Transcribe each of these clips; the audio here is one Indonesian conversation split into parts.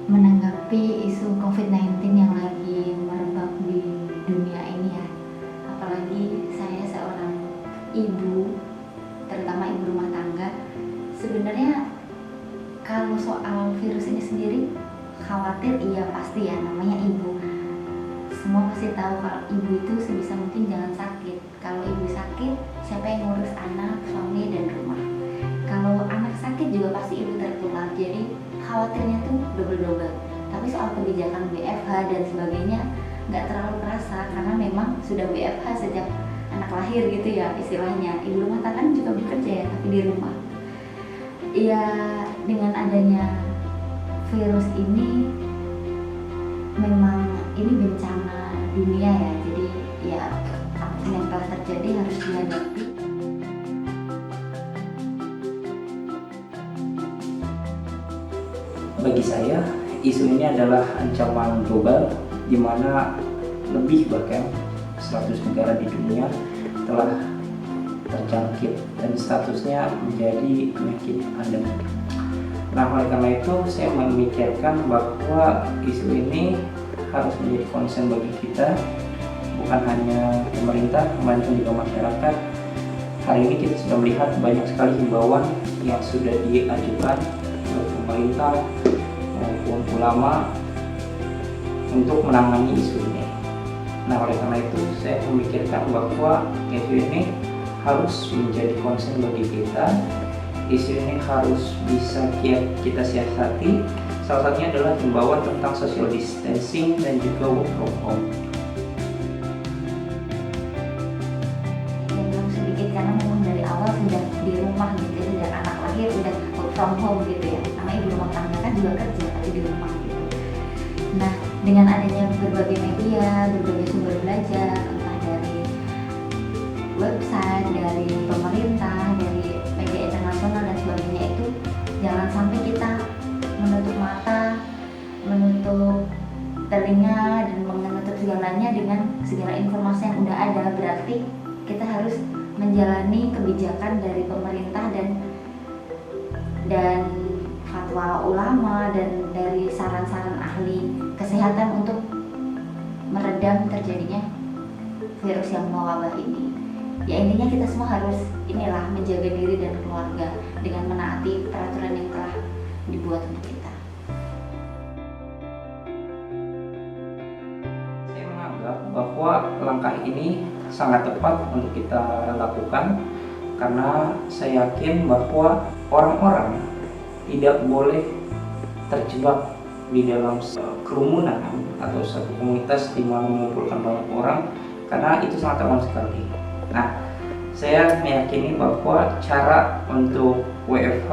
Menanggapi isu COVID-19 yang lagi merebak di dunia ini ya, apalagi saya seorang ibu, terutama ibu rumah tangga, sebenarnya kalau soal virus ini sendiri khawatir, iya pasti ya, namanya ibu. Semua pasti tahu kalau ibu itu sebisa mungkin jangan sakit. Kalau ibu sakit, siapa yang ngurus anak, suami, dan rumah? Kalau anak sakit juga pasti ibu tertular, jadi khawatirnya tuh double-double. Tapi soal kebijakan WFH dan sebagainya nggak terlalu terasa karena memang sudah WFH sejak anak lahir gitu ya istilahnya. Ibu rumah tangga juga bekerja ya, tapi di rumah. Ya dengan adanya virus ini memang ini bencana dunia ya, jadi ya apapun yang telah terjadi harus dihadapi. Bagi saya, isu ini adalah ancaman global di mana lebih bahkan 100 negara di dunia telah terjangkit dan statusnya menjadi penyakit endemik. Nah, oleh karena itu saya memikirkan bahwa isu ini harus menjadi concern bagi kita, bukan hanya pemerintah, melainkan juga masyarakat. Hari ini kita sudah melihat banyak sekali himbauan yang sudah diajukan oleh pemerintah maupun ulama untuk menangani isu ini. Nah, oleh karena itu saya memikirkan bahwa isu ini harus menjadi concern bagi kita. Isu ini harus bisa kita siasati. Salah satunya adalah himbauan tentang social distancing dan juga work from home. Yang sedikit karena memang dari awal sudah di rumah gitu, sejak anak lahir udah work from home gitu ya. Nama ibu rumah tangga kan juga kerja tapi di rumah gitu. Nah, dengan adanya berbagai media, berbagai sumber belajar, entah dari website, dari pemerintah, dari media internasional dan sebagainya, itu jangan sampai kita menutup mata, menutup telinga, dan menutup segalanya dengan segala informasi yang udah ada. Berarti kita harus menjalani kebijakan dari pemerintah dan fatwa ulama dan dari saran-saran ahli kesehatan untuk meredam terjadinya virus yang mewabah ini. Ya intinya kita semua harus menjaga diri dan keluarga dengan menaati peraturan yang telah dibuat untuk kita. Saya menganggap bahwa langkah ini sangat tepat untuk kita lakukan karena saya yakin bahwa orang-orang tidak boleh terjebak di dalam kerumunan atau satu komunitas di mana mengumpulkan banyak orang, karena itu sangat rawan sekali. Nah, saya meyakini bahwa cara untuk WFH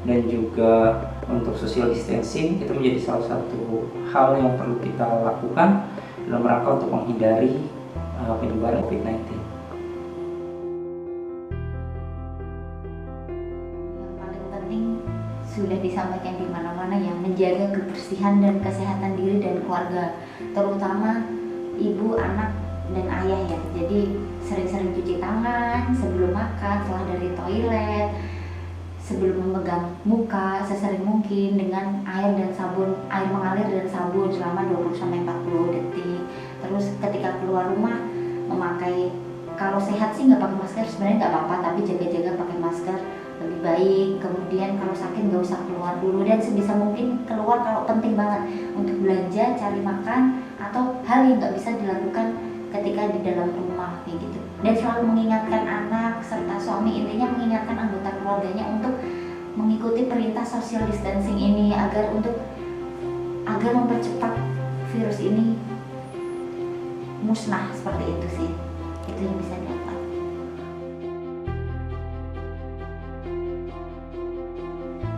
dan juga untuk social distancing itu menjadi salah satu hal yang perlu kita lakukan dalam rangka untuk menghindari penyebaran COVID-19. Yang paling penting sudah disampaikan di mana-mana ya, menjaga kebersihan dan kesehatan diri dan keluarga, terutama ibu, anak, dan ayah ya. Jadi sering-sering cuci tangan sebelum makan, setelah dari toilet, sebelum memegang muka sesering mungkin dengan air dan sabun, air mengalir dan sabun selama 20-40 detik. Terus ketika keluar rumah memakai, kalau sehat sih nggak pakai masker sebenarnya nggak apa-apa, tapi jaga-jaga pakai masker lebih baik. Kemudian kalau sakit nggak usah keluar dulu, dan sebisa mungkin keluar kalau penting banget untuk belanja, cari makan, atau hal yang nggak bisa dilakukan ketika di dalam rumah kayak gitu. Dan selalu mengingatkan anak serta suami, intinya mengingatkan anggota keluarganya untuk mengikuti perintah social distancing ini agar mempercepat virus ini musnah. Seperti itu sih, itu yang bisa dilakukan.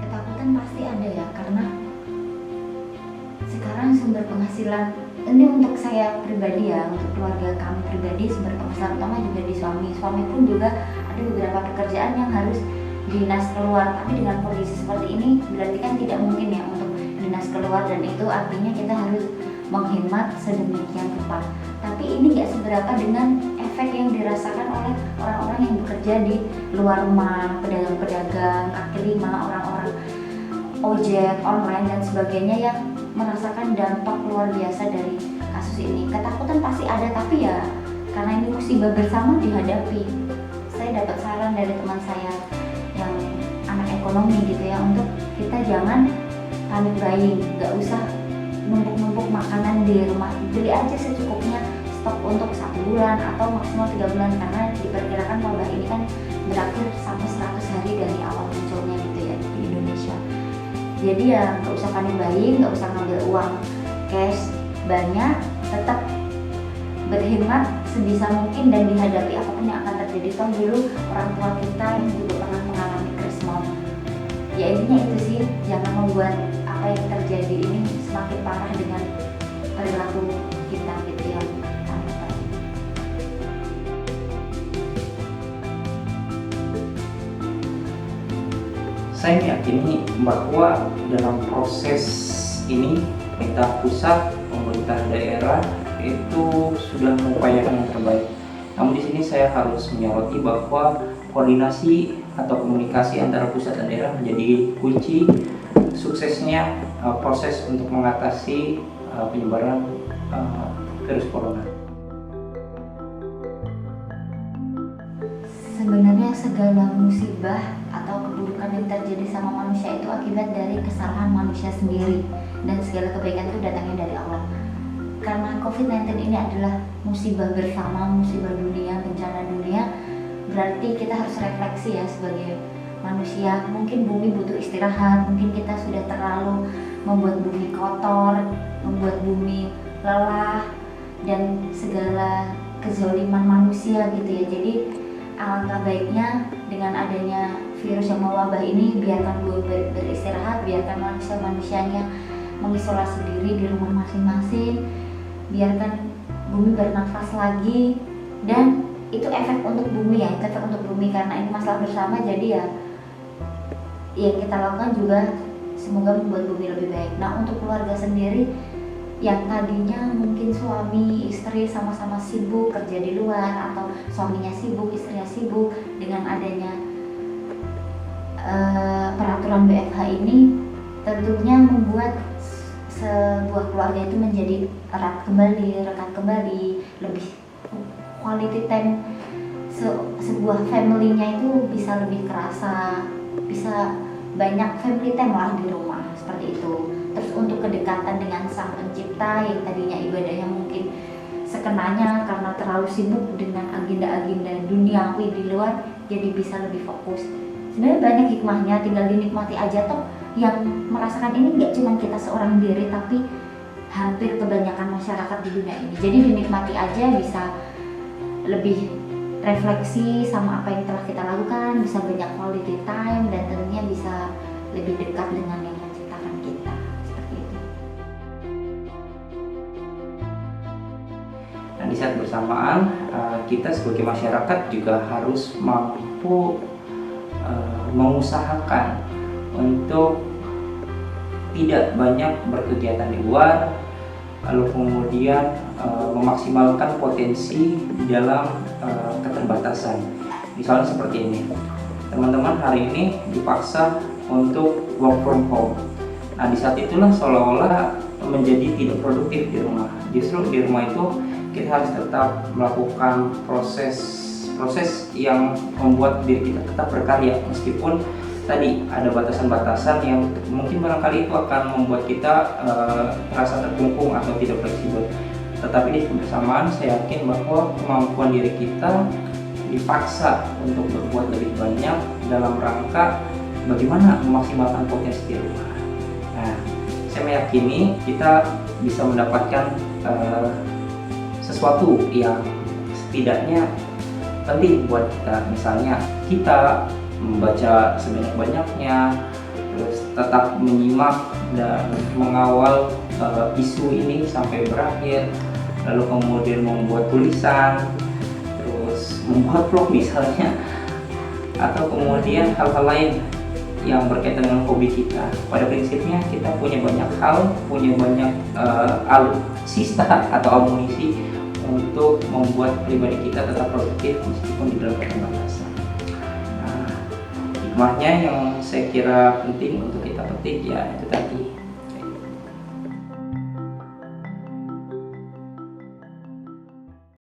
Ketakutan pasti ada ya, karena sekarang sumber penghasilan ini untuk saya pribadi ya, untuk keluarga kami pribadi, sumber penghasilan utama juga di suami pun juga ada beberapa pekerjaan yang harus dinas keluar. Tapi dengan kondisi seperti ini berarti kan tidak mungkin ya untuk dinas keluar, dan itu artinya kita harus menghemat sedemikian rupa. Tapi ini nggak seberapa dengan efek yang dirasakan oleh orang-orang yang bekerja di luar rumah, pedagang-pedagang kaki lima, orang-orang ojek online dan sebagainya yang merasakan dampak luar biasa dari kasus ini. Ketakutan pasti ada, tapi ya karena ini musibah bersama dihadapi. Saya dapat saran dari teman saya yang anak ekonomi gitu ya, untuk kita jangan panik buying, nggak usah numpuk-numpuk makanan di rumah, beli aja secukupnya, stok untuk 1 bulan atau maksimal 3 bulan, karena diperkirakan wabah ini kan berakhir sampai 100 hari dari awal munculnya gitu ya di Indonesia. Jadi ya nggak usah panik buying, nggak usah ngambil uang cash banyak, tetap berhemat sebisa mungkin dan dihadapi apapun yang akan terjadi. Toh dulu orang tua kita yang juga pernah mengalami krismon. Ya intinya itu sih, jangan membuat apa yang terjadi ini semakin parah dengan perilaku kita gitu yang panik buying. Saya meyakini bahwa dalam proses ini pemerintah pusat, pemerintah daerah itu sudah mengupayakan yang terbaik. Namun di sini saya harus menyoroti bahwa koordinasi atau komunikasi antara pusat dan daerah menjadi kunci suksesnya proses untuk mengatasi penyebaran virus corona. Sebenarnya segala musibah atau keburukan yang terjadi sama manusia itu akibat dari kesalahan manusia sendiri, dan segala kebaikan itu datangnya dari Allah. Karena COVID-19 ini adalah musibah bersama, musibah dunia, bencana dunia, berarti kita harus refleksi ya sebagai manusia. Mungkin bumi butuh istirahat, mungkin kita sudah terlalu membuat bumi kotor, membuat bumi lelah, dan segala kezaliman manusia gitu ya. Jadi alangkah baiknya dengan adanya virus yang mewabah ini, biarkan bumi beristirahat, biarkan manusia-manusianya mengisolasi diri di rumah masing-masing, biarkan bumi bernafas lagi, dan itu efek untuk bumi ya, itu efek untuk bumi karena ini masalah bersama. Jadi ya yang kita lakukan juga semoga membuat bumi lebih baik. Nah untuk keluarga sendiri yang tadinya mungkin suami istri sama-sama sibuk kerja di luar, atau suaminya sibuk istrinya sibuk, dengan adanya peraturan WFH ini tentunya membuat sebuah keluarga itu menjadi erat kembali, rekat kembali, lebih quality time, sebuah family-nya itu bisa lebih kerasa, bisa banyak family time lah di rumah seperti itu. Terus untuk kedekatan dengan Sang Pencipta yang tadinya ibadahnya mungkin sekenanya karena terlalu sibuk dengan agenda-agenda duniawi di luar, jadi bisa lebih fokus. Sebenarnya banyak hikmahnya, tinggal dinikmati aja. Toh yang merasakan ini nggak cuma kita seorang diri, tapi hampir kebanyakan masyarakat di dunia ini. Jadi dinikmati aja, bisa lebih refleksi sama apa yang telah kita lakukan, bisa banyak quality time, dan tentunya bisa lebih dekat dengan yang menciptakan kita. Seperti itu. Nah, di saat bersamaan kita sebagai masyarakat juga harus mampu mengusahakan untuk tidak banyak berkegiatan di luar, lalu kemudian memaksimalkan potensi dalam keterbatasan. Misalnya seperti ini, teman-teman hari ini dipaksa untuk work from home. Nah di saat itulah seolah-olah menjadi tidak produktif di rumah. Justru di rumah itu kita harus tetap melakukan proses yang membuat diri kita tetap berkarya, meskipun tadi ada batasan-batasan yang mungkin barangkali itu akan membuat kita terasa terkungkung atau tidak fleksibel. Tetapi di kebersamaan saya yakin bahwa kemampuan diri kita dipaksa untuk berbuat lebih banyak dalam rangka bagaimana memaksimalkan potensi di rumah. Nah, saya meyakini kita bisa mendapatkan sesuatu yang setidaknya penting buat kita. Misalnya kita membaca sebanyak-banyaknya, terus tetap menyimak dan mengawal isu ini sampai berakhir, lalu kemudian membuat tulisan, terus membuat vlog misalnya, atau kemudian hal-hal lain yang berkaitan dengan hobi kita. Pada prinsipnya kita punya banyak hal, punya banyak alutsista atau amunisi untuk membuat pribadi kita tetap produktif meskipun di dalam keterbatasan. Nah, hikmahnya yang saya kira penting untuk kita petik ya itu tadi,